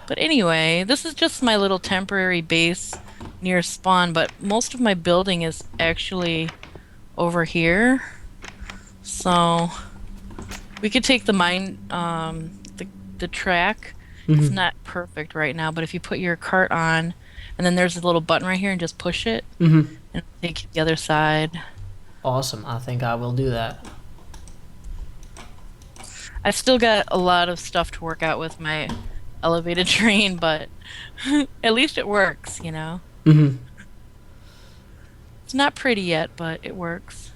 But anyway, this is just my little temporary base near spawn, but most of my building is actually over here. So we could take the the track. It's Hmm. not perfect right now, but if you put your cart on, and then there's a little button right here, and just push it, Hmm. and it'll take you to the other side. Awesome. I think I will do that. I've still got a lot of stuff to work out with my elevated train, but at least it works, you know? Hmm. It's not pretty yet, but it works.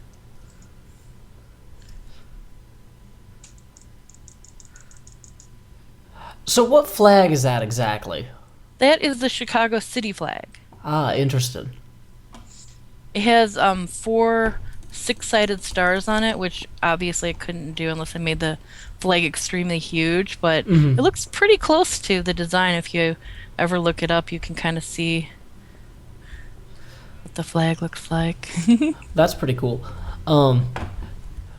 So what flag is that exactly? That is the Chicago City flag. Ah, interesting. It has four six-sided stars on it, which obviously I couldn't do unless I made the flag extremely huge, but Hmm. it looks pretty close to the design. If you ever look it up, you can kind of see what the flag looks like. That's pretty cool. Um,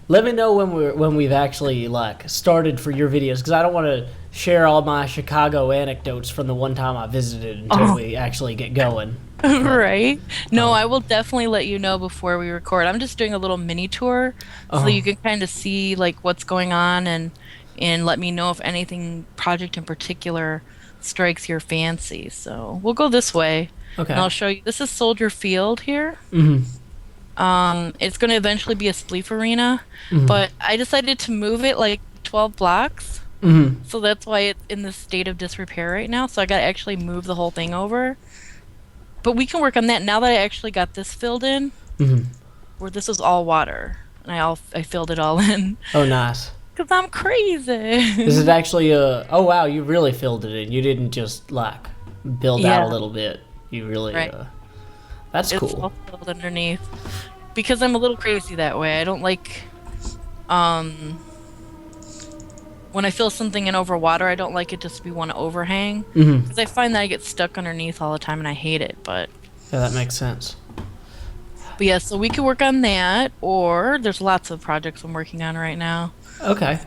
Let me know when we've actually like started for your videos because I don't want to share all my Chicago anecdotes from the one time I visited until Oh, we actually get going. But right. No, um, I will definitely let you know before we record. I'm just doing a little mini tour so that uh, you can kind of see like what's going on and let me know if anything project in particular strikes your fancy. So, we'll go this way and okay. I'll show you. This is Soldier Field here. Hmm. It's going to eventually be a spleef arena, Hmm. but I decided to move it like 12 blocks. Hmm. So that's why it's in this state of disrepair right now. So I got to actually move the whole thing over. But we can work on that now that I actually got this filled in, Hmm. where this was all water, and I filled it all in Oh, nice. because I'm Is it crazy. actually oh wow, you really filled it in. You didn't just like build out a Yeah, little bit. You really right. that's It's cool. all filled underneath because I'm a little crazy that way. I don't like um when I fill something in over water. I don't like it just to be one overhang Hmm. because I find that I get stuck underneath all the time and I hate it. Yeah, that makes sense. But yeah, so we could work on that, or there's lots of projects I'm working on right now. Okay.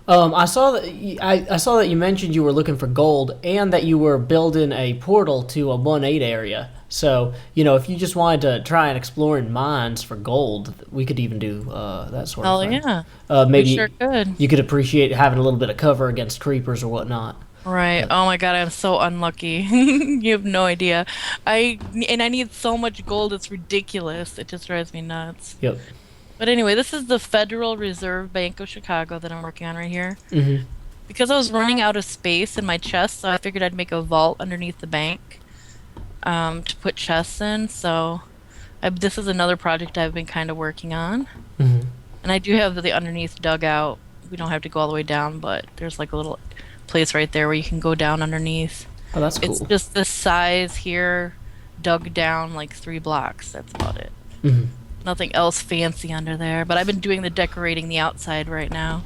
I saw that I saw that you mentioned you were looking for gold and that you were building a portal to a 1-8 area. So, if you just wanted to try and explore in mines for gold, we could even do that sort of Hell thing. yeah, we sure Maybe could. you could appreciate having a little bit of cover against creepers or whatnot. Right. But, Oh my God, I'm so unlucky. You have no idea. I need so much gold, it's ridiculous. It just drives me nuts. yep. But anyway, this is the Federal Reserve Bank of Chicago that I'm working on right here. Hmm. Because I was running out of space in my chest, so I figured I'd make a vault underneath the bank to put chests in. So this is another project I've been kind of working on. Hmm. And I do have the underneath dugout. We don't have to go all the way down, but there's like a little place right there where you can go down underneath. Oh, that's It's cool. just this size here, dug down like 3 blocks. That's about it. Hmm. Nothing else fancy under there. But I've been doing the decorating the outside right now.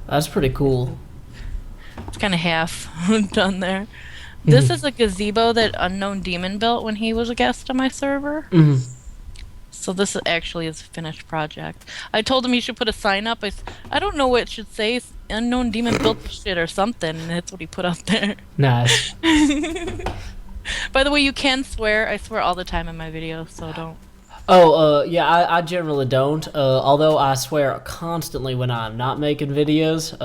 That's pretty cool. It's kind of half done there. This Hmm. is a gazebo that Unknown Demon built when he was a guest on my server. Hmm. So this actually is a finished project. I told him he should put a sign up. I don't know what it should say. Unknown Demon built the shit or something. And that's what he put up there. Nice. By the way, you can swear. I swear all the time in my videos, so don't. Oh, yeah, I generally don't. Although I swear constantly when I'm not making videos.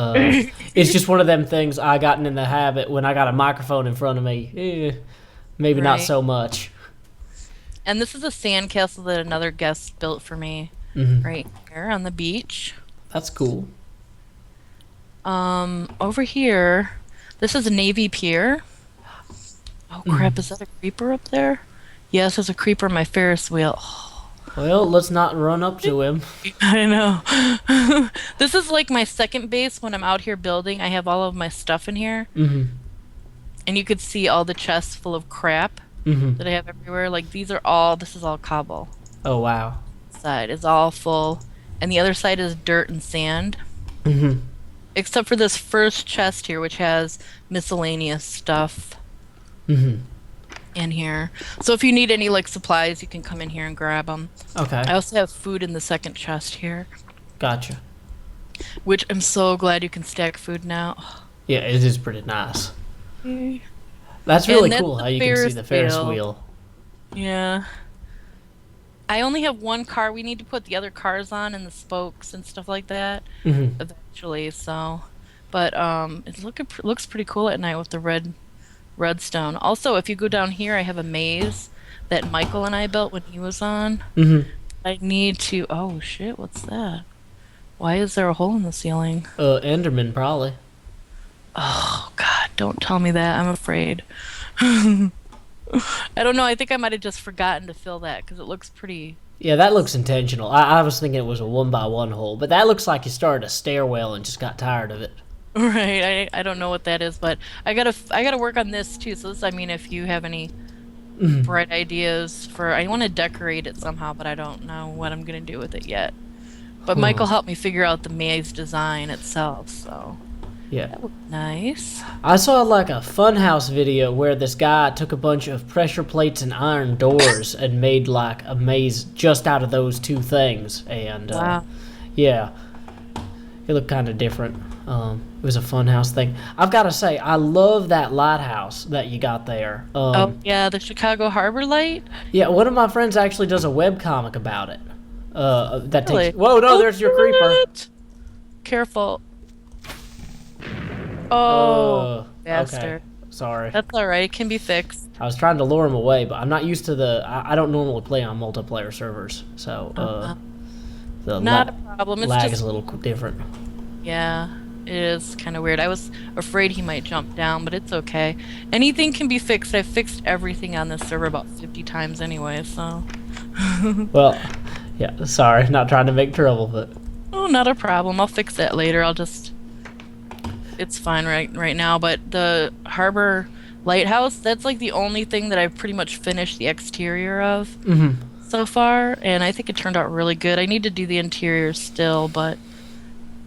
It's just one of them things I gotten in the habit when I got a microphone in front of me. Maybe not Right. so much. And this is a sandcastle that another guest built for me Hmm. right here on the beach. That's cool. Over here, this is a Navy Pier. Oh crap, Hmm. is that a creeper up there? Yes, there's a creeper on my Ferris wheel. Well, let's not run up to him. I know. This is like my second base when I'm out here building. I have all of my stuff in here, Hmm. and you could see all the chests full of crap Hmm. that I have everywhere. Like this is all cobble. Oh, wow. Side is all full, and the other side is dirt and sand. Hmm. Except for this first chest here, which has miscellaneous stuff Hmm. in here. So if you need any like supplies, you can come in here and grab them. Okay. I also have food in the second chest here, Gotcha. which I'm so glad you can stack food now. Yeah, it is pretty nice. And That's really that's cool the how you can see Ferris the Ferris wheel. wheel. Yeah. I only have one car. We need to put the other cars on and the spokes and stuff like that Hmm. eventually. So, but looks pretty cool at night with the redstone. Also, if you go down here, I have a maze that Michael and I built when he was on. Hmm. I need to. Oh shit! What's that? Why is there a hole in the ceiling? Enderman probably. Oh God! Don't tell me that. I'm afraid. I don't know. I think I might have just forgotten to fill that because it looks pretty. Yeah, that looks intentional. I was thinking it was a one by one hole, but that looks like you started a stairwell and just got tired of it. Right. I don't know what that is, but I gotta work on this too. So this, I mean, if you have any bright ideas for, I want to decorate it somehow, but I don't know what I'm gonna do with it yet. But Hmm. Michael helped me figure out the maze design itself, so Yeah. that looked nice. I saw like a funhouse video where this guy took a bunch of pressure plates and iron doors and made like a maze just out of those two things. And Wow. yeah, it looked kind of different. It was a funhouse thing. I've got to say, I love that lighthouse that you got there. Oh yeah, the Chicago Harbor Light. Yeah, one of my friends actually does a web comic about it. That takes. Really? Whoa, no, Oh, there's your creeper. shit! Careful. Oh, Okay. bastard. Sorry. That's all right. It can be fixed. I was trying to lure him away, but I'm not used to the. I don't normally play on multiplayer servers, so Uh, the Not a problem. It's lag is just, a little different. yeah, it is kind of weird. I was afraid he might jump down, but it's okay. Anything can be fixed. I've fixed everything on this server about 50 times anyway, so. Well, yeah. Sorry, not trying to make trouble, but Oh, not a problem. I'll fix that later. I'll just. It's fine right now. But the harbor lighthouse, that's like the only thing that I've pretty much finished the exterior of so far, and I think it turned out really good. I need to do the interior still, but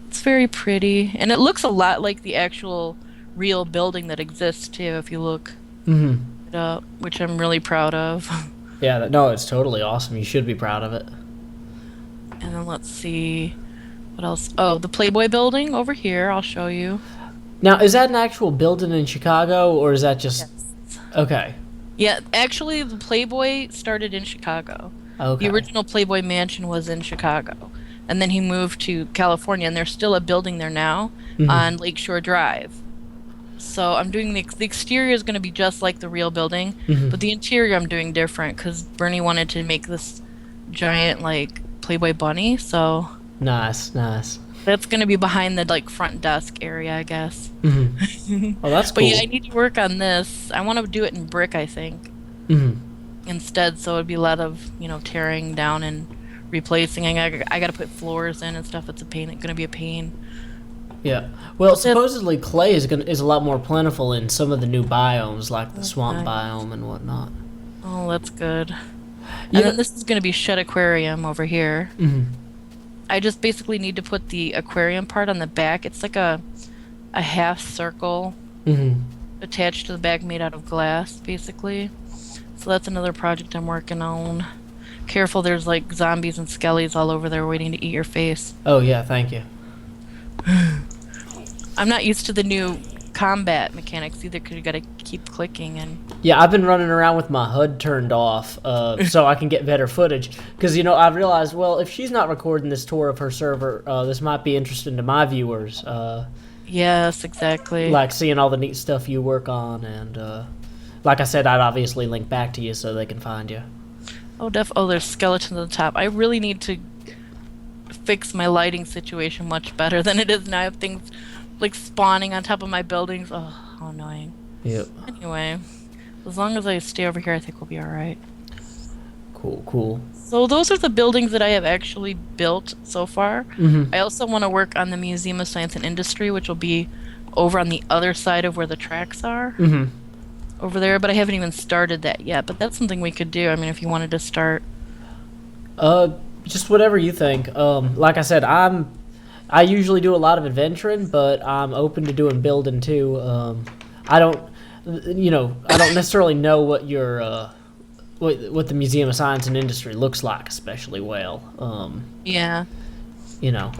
it's very pretty, and it looks a lot like the actual real building that exists too. If you look it up, which I'm really proud of. yeah. No, it's totally awesome. You should be proud of it. And then let's see what else. Oh, the Playboy building over here. I'll show you. Now, is that an actual building in Chicago, or is that just Yes. okay? Yeah, actually, the Playboy started in Chicago. The Okay. original Playboy Mansion was in Chicago. And then he moved to California, and there's still a building there now on Lakeshore Drive. So I'm doing the exterior is going to be just like the real building, but the interior I'm doing different because Bernie wanted to make this giant, like, Playboy bunny. So Nice, nice. that's going to be behind the, like, front desk area, I guess. Oh, that's But cool. yeah, I need to work on this. I want to do it in brick, I think, instead. So it'd be a lot of, tearing down and replacing. I got to put floors in and stuff. It's a pain. It's going to be a pain. Yeah. Well, supposedly clay is a lot more plentiful in some of the new biomes, like the swamp biome and whatnot. Oh, that's good. And You then know, this is going to be shed aquarium over here. I just basically need to put the aquarium part on the back. It's like a half circle attached to the back made out of glass, basically. So that's another project I'm working on. Careful, there's like zombies and skellies all over there waiting to eat your face. oh yeah, thank you. I'm not used to the new combat mechanics either because you gotta keep clicking and. Yeah, I've been running around with my HUD turned off so I can get better footage. Because, I've realized, well, if she's not recording this tour of her server, this might be interesting to my viewers. Yes, exactly. Like seeing all the neat stuff you work on. And like I said, I'd obviously link back to you so they can find you. Oh, there's skeletons on the top. I really need to fix my lighting situation much better than it is now. I have things like spawning on top of my buildings. Oh, how annoying. Yep. Anyway, as long as I stay over here, I think we'll be alright. Cool, cool. So those are the buildings that I have actually built so far. I also want to work on the Museum of Science and Industry, which will be over on the other side of where the tracks are. Over there, but I haven't even started that yet. But that's something we could do. I mean, if you wanted to start. Just whatever you think. Like I said, I usually do a lot of adventuring, but I'm open to doing building too. I don't necessarily know what your what the Museum of Science and Industry looks like, especially well. Yeah. You know,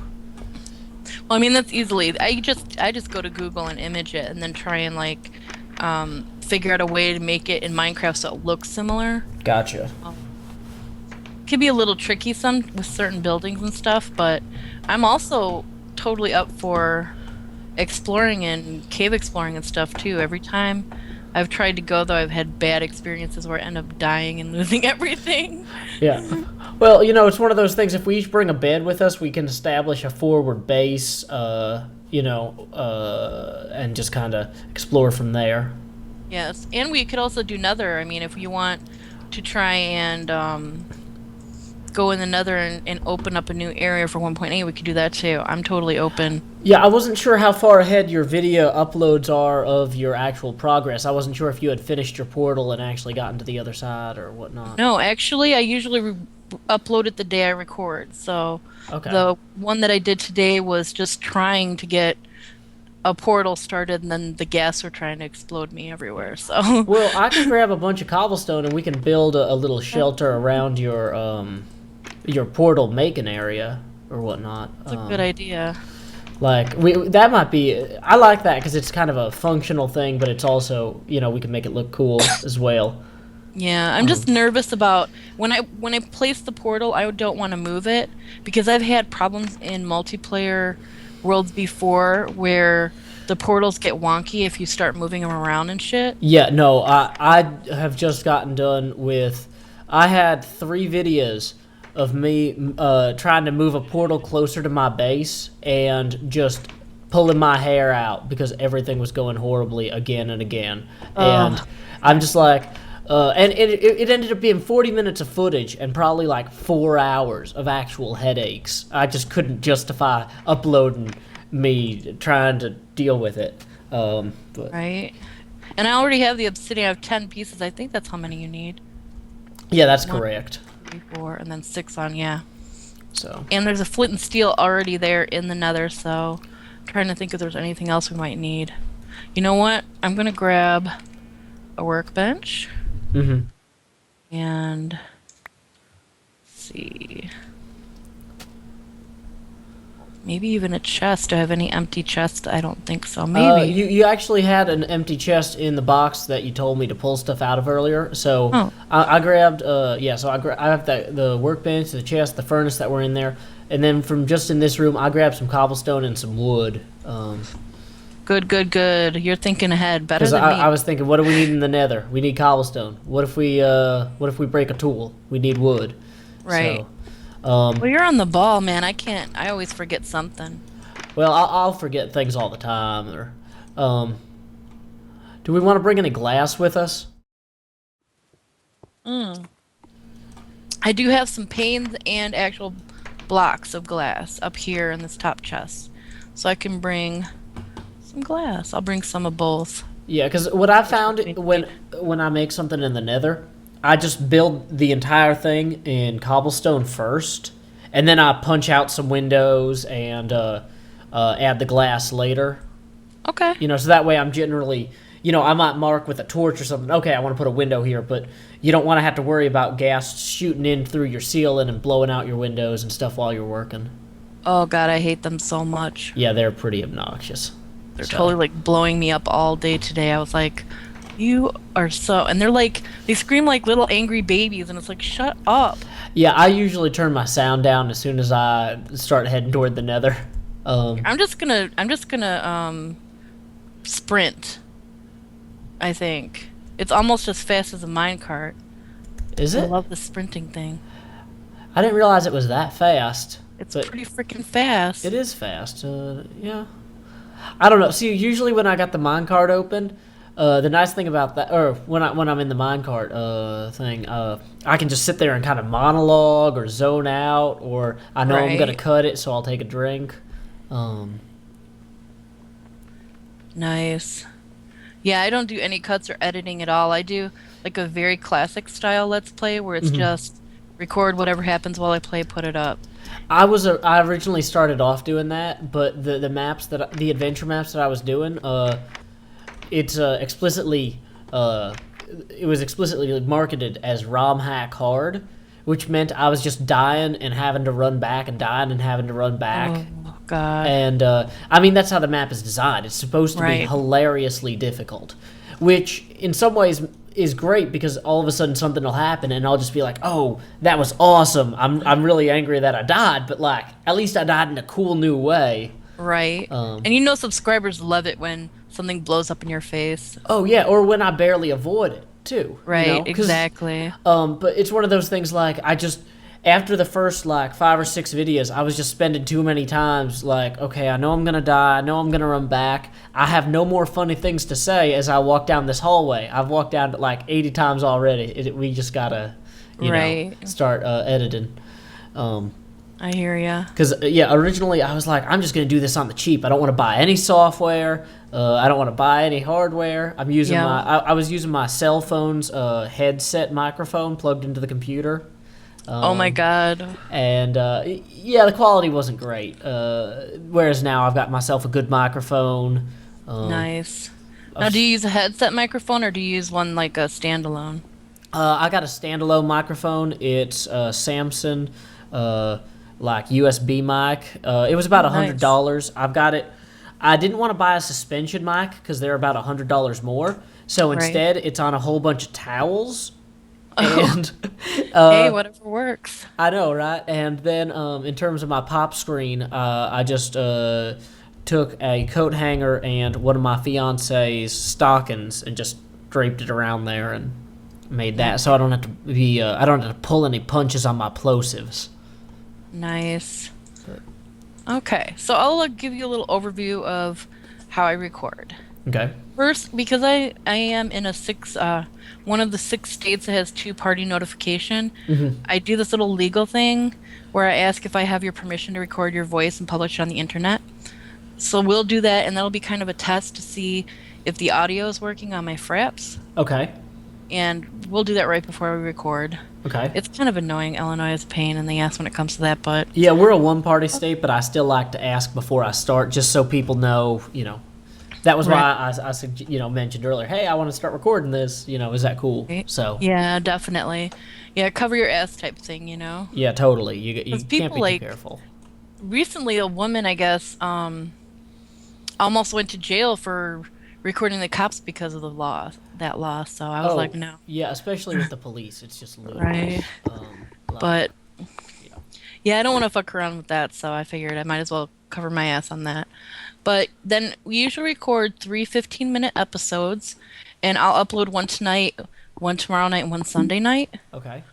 Well, I mean that's easily. I just go to Google and image it, and then try and like figure out a way to make it in Minecraft so it looks similar. Gotcha. Could be a little tricky some with certain buildings and stuff, but I'm also totally up for exploring and cave exploring and stuff too. Every time I've tried to go though, I've had bad experiences where I end up dying and losing everything. Yeah. Well, it's one of those things. If we each bring a bed with us, we can establish a forward base, and just kind of explore from there. Yes, and we could also do Nether. I mean, if you want to try and go in the Nether and open up a new area for 1.8, we could do that too. I'm totally open. Yeah, I wasn't sure how far ahead your video uploads are of your actual progress. I wasn't sure if you had finished your portal and actually gotten to the other side or whatnot. No, actually, I usually upload it the day I record. So Okay. the one that I did today was just trying to get a portal started, and then the gas were trying to explode me everywhere. So Well, I can grab a bunch of cobblestone and we can build a little shelter around your portal making area or whatnot. it's a good idea. Like that might be. I like that because it's kind of a functional thing, but it's also we can make it look cool as well. Yeah, I'm just nervous about when I place the portal, I don't want to move it because I've had problems in multiplayer worlds before where the portals get wonky if you start moving them around and shit. Yeah, no, I have just gotten done with. I had 3 videos of me trying to move a portal closer to my base and just pulling my hair out because everything was going horribly again and again. And I'm just like, and it ended up being 40 minutes of footage and probably like 4 hours of actual headaches. I just couldn't justify uploading me trying to deal with it. But Right. And I already have the obsidian. I have 10 pieces. I think that's how many you need. yeah, that's One, correct. 3, 4, and then 6 on, yeah. So And there's a flint and steel already there in the Nether, so I'm trying to think if there's anything else we might need. You know what? I'm gonna grab a workbench mhm. and let's see. Maybe even a chest. Do I have any empty chests? I don't think so. Maybe. You actually had an empty chest in the box that you told me to pull stuff out of earlier. So Oh. I grabbed I have the workbench, the chest, the furnace that were in there, and then from just in this room I grabbed some cobblestone and some wood. Good, good, good. You're thinking ahead. Better Because than me. I was thinking, what do we need in the Nether? We need cobblestone. What if we break a tool? We need wood. Right. So, Well, you're on the ball, man. I can't. I always forget something. well, I'll forget things all the time. Or, do we want to bring any glass with us? I do have some panes and actual blocks of glass up here in this top chest, so I can bring some glass. I'll bring some of both. Yeah, because what I found when I make something in the Nether, I just build the entire thing in cobblestone first, and then I punch out some windows and add the glass later. Okay. So that way I'm generally, I might mark with a torch or something. Okay, I want to put a window here, but you don't want to have to worry about gas shooting in through your ceiling and blowing out your windows and stuff while you're working. Oh God, I hate them so much. Yeah, they're pretty obnoxious. They're So- totally like blowing me up all day today. I was like, you are so, and they're like, they scream like little angry babies, and it's like, shut up. Yeah, I usually turn my sound down as soon as I start heading toward the Nether. I'm just gonna sprint. I think it's almost as fast as a minecart. Is I it? love the sprinting thing. I didn't realize it was that fast. It's But pretty freaking fast. it is fast. Yeah. I don't know. See, usually when I got the minecart open, the nice thing about that, or when I'm in the minecart thing, I can just sit there and kind of monologue or zone out, or I know I'm gonna Right. cut it, so I'll take a drink. Nice. Yeah, I don't do any cuts or editing at all. I do like a very classic style let's play where it's just record whatever happens while I play, put it up. I originally started off doing that, but the adventure maps that I was doing, it's explicitly it was explicitly marketed as ROM hack hard, which meant I was just dying and having to run back and dying and having to run back. God. And I mean, that's how the map is designed. It's supposed to be Right. hilariously difficult, which in some ways is great because all of a sudden something will happen and I'll just be like, "Oh, that was awesome. I'm really angry that I died, but like at least I died in a cool new way." Right. And you know subscribers love it when something blows up in your face. Oh yeah, or when I barely avoid it too, Right, 'cause, exactly. but it's one of those things like I just after the first like 5 or 6 videos, I was just spending too many times like, okay, I know I'm gonna die, I know I'm gonna run back. I have no more funny things to say as I walk down this hallway. I've walked down it like 80 times already. We just gotta, Right. start editing. I hear ya. Because yeah, originally I was like, I'm just gonna do this on the cheap. I don't want to buy any software. I don't want to buy any hardware. I'm using Yeah. I was using my cell phone's headset microphone plugged into the computer. Oh my God. And yeah, the quality wasn't great. Whereas now I've got myself a good microphone. Nice. Now, do you use a headset microphone or do you use one like a standalone? I got a standalone microphone. It's Samsung, like USB mic. It was about $100. I've got it. I didn't want to buy a suspension mic because they're about $100 more. So Right. instead, it's on a whole bunch of towels. And Hey, whatever works. I know, right? And then in terms of my pop screen, I just took a coat hanger and one of my fiance's stockings and just draped it around there and made that, so I don't have to be I don't have to pull any punches on my plosives. Nice. Okay, so I'll give you a little overview of how I record. Okay. First, because I am in one of the 6 states that has two-party notification, I do this little legal thing where I ask if I have your permission to record your voice and publish it on the internet. So we'll do that, and that'll be kind of a test to see if the audio is working on my fraps. Okay. And we'll do that right before we record. Okay. It's kind of annoying. Illinois is a pain in the ass when it comes to that, but Yeah, we're a one-party state, but I still like to ask before I start, just so people know. That was why I mentioned earlier. Hey, I want to start recording this. Is that cool? So yeah, definitely. Yeah, cover your ass type thing, yeah, totally. You 'Cause can't people, be like, too careful. Recently, a woman, I guess, almost went to jail for recording the cops because of that law. So I was like, no. Yeah, especially with the police, it's just ludicrous. Right. Like, But yeah. yeah, I don't want to fuck around with that, so I figured I might as well cover my ass on that. But then we usually record 3 15-minute episodes, and I'll upload one tonight, one tomorrow night, and one Sunday night. Okay.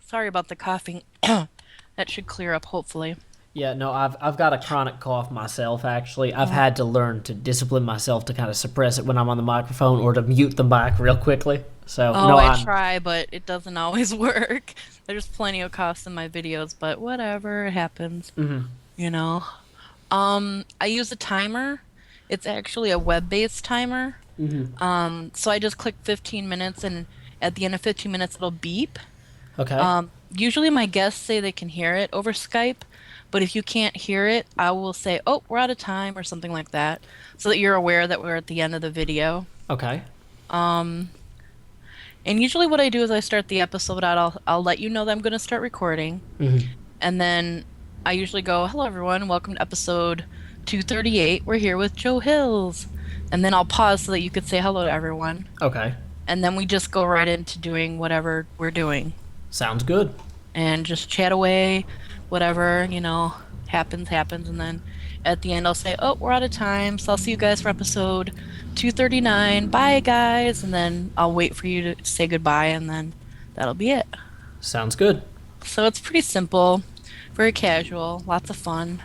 Sorry about the coughing. That should clear up, hopefully. Yeah, no, I've got a chronic cough myself. Actually, I've had to learn to discipline myself to kind of suppress it when I'm on the microphone or to mute the mic real quickly. So Oh, no, I try, but it doesn't always work. There's plenty of coughs in my videos, but whatever, it happens. You know. I use a timer. It's actually a web-based timer. So I just click 15 minutes, and at the end of 15 minutes, it'll beep. Okay. Usually my guests say they can hear it over Skype, but if you can't hear it, I will say, "Oh, we're out of time," or something like that, so that you're aware that we're at the end of the video. Okay. And usually what I do is I start the episode out. I'll let you know that I'm going to start recording. And then I usually go, "Hello, everyone. Welcome to episode 238. We're here with Joe Hills." And then I'll pause so that you could say hello to everyone. Okay. And then we just go right into doing whatever we're doing. Sounds good. And just chat away, whatever, happens. And then at the end, I'll say, "Oh, we're out of time. So I'll see you guys for episode 239. Bye, guys." And then I'll wait for you to say goodbye, and then that'll be it. Sounds good. So it's pretty simple, very casual, lots of fun.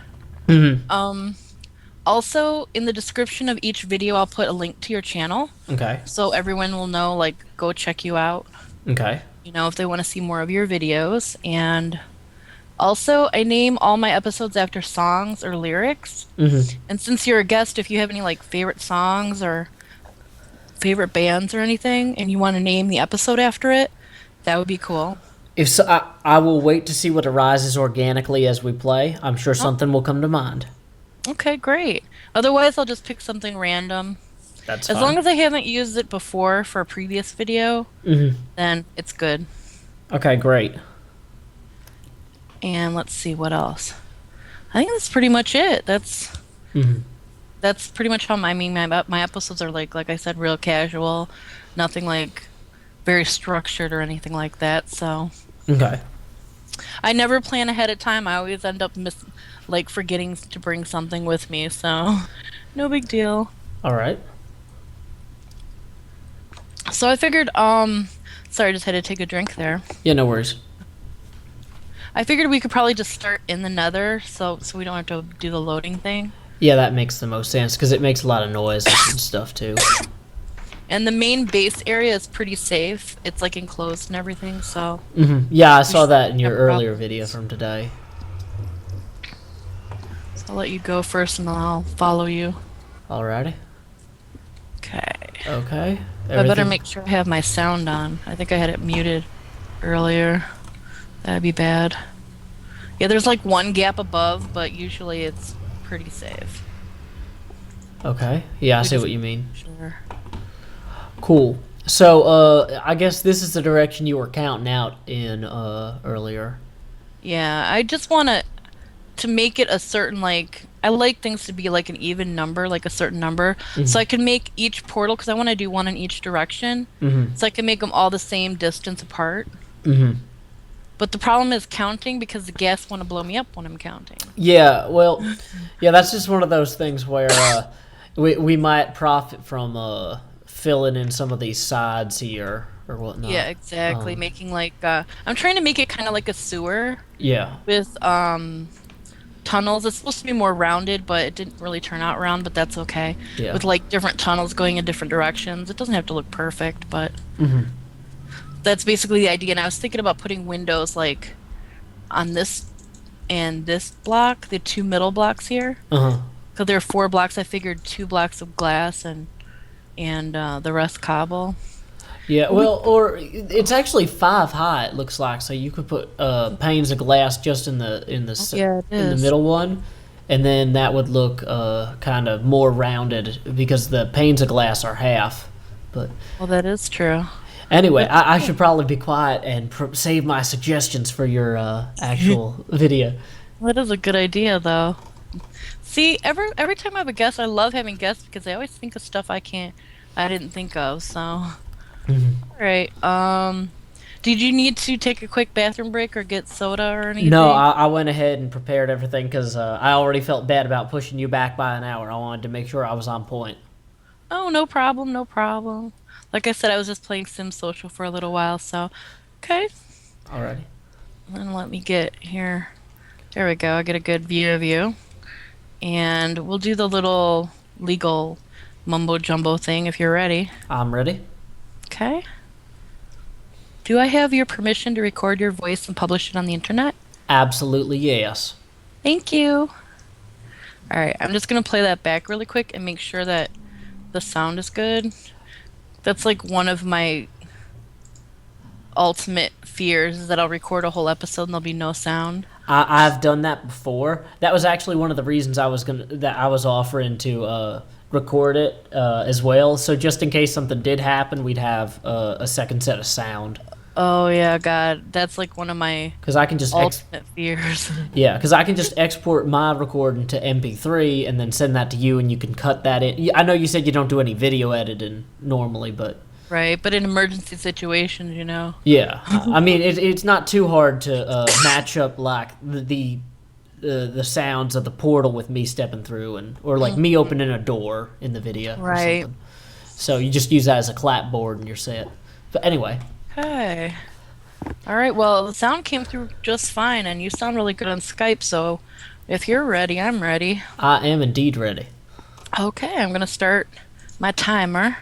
Also, in the description of each video, I'll put a link to your channel, Okay. so everyone will know, go check you out, Okay. if they want to see more of your videos. And also, I name all my episodes after songs or lyrics. And since you're a guest, if you have any, favorite songs or favorite bands or anything, and you want to name the episode after it, that would be cool. If so, I will wait to see what arises organically as we play. I'm sure something will come to mind. Okay, great. Otherwise, I'll just pick something random. That's As fine. long as I haven't used it before for a previous video, then it's good. Okay, great. And let's see what else. I think that's pretty much it. Hmm. That's pretty much how I mean my episodes are like I said, real casual, nothing like very structured or anything like that. So Okay. I never plan ahead of time. I always end up like forgetting to bring something with me. So no big deal. All right. So I figured, sorry, I just had to take a drink there. Yeah, no worries. I figured we could probably just start in the Nether, so we don't have to do the loading thing. Yeah, that makes the most sense because it makes a lot of noise and stuff too. And the main base area is pretty safe. It's like enclosed and everything, so Yeah, I we saw should that in your have earlier video problems. from today. So I'll let you go first, and then I'll follow you. Alrighty. Okay. Okay. I better Everything. make sure I have my sound on. I think I had it muted earlier. That'd be bad. Yeah, there's like one gap above, but usually it's pretty safe. Okay. Yeah, I We see just what you mean. sure. Cool. So, I guess this is the direction you were counting out in earlier. Yeah, I just want to make it a certain like I like things to be like an even number, like a certain number, so I Hmm. can make each portal because I want to do one in each direction, Hmm. so I can make them all the same distance apart. Hmm. But the problem is counting because the guests want to blow me up when I'm counting. Yeah. Well, yeah. That's just one of those things where we might profit from filling in some of these sides here or Yeah, whatnot. exactly. Um. Making like I'm trying to make it kind of like a sewer Yeah. with tunnels. It's supposed to be more rounded, but it didn't really turn out round, but that's okay. Yeah. With like different tunnels going in different directions. It doesn't have to look perfect, but Hmm. that's basically the idea. And I was thinking about putting windows like on this and this block, the two middle blocks here. Uh huh. Because there are four blocks, I figured two blocks of glass and the rest cobble. Yeah, But we, well, or it's actually 5 high. It looks like, so you could put panes of glass just oh, yeah, it in the is. middle one, and then that would look kind of more rounded because the panes of glass are half. But Well, that is true. anyway, That's I cool. should probably be quiet and save my suggestions for your actual video. That is a good idea, though. See, every time I have a guest, I love having guests because they always think of stuff I didn't think of. So, all Mhm. right. Did you need to take a quick bathroom break or get soda or No, anything? I went ahead and prepared everything because I already felt bad about pushing you back by an hour. I wanted to make sure I was on point. Oh, no problem, no problem. Like I said, I was just playing Sim Social for a little while, so okay. Alrighty. Then let me get here. There we go. I get a good view of you. And we'll do the little legal mumbo jumbo thing if you're ready. I'm ready. Okay. Do I have your permission to record your voice and publish it on the internet? Absolutely yes. Thank you. All right, I'm just gonna play that back really quick and make sure that the sound is good. That's like one of my ultimate fears is that I'll record a whole episode and there'll be no sound. I've done that before. That was actually one of the reasons I was offering to record it as well. So just in case something did happen, we'd have a second set of sound. Oh yeah, God, that's like one of my Because I can just ultimate fears. yeah, because I can just export my recording to MP3 and then send that to you, and you can cut that in. I know you said you don't do any video editing normally, but Right, but in emergency situations, you know. yeah, I mean it's not too hard to match up like the sounds of the portal with me stepping through and or like me Mhm. opening a door in the video or Right. something. So you just use that as a clapboard and you're set. But anyway, Okay. All right, well, the sound came through just fine, and you sound really good on Skype, so if you're ready, I'm ready. I am indeed ready. Okay, I'm gonna start my timer.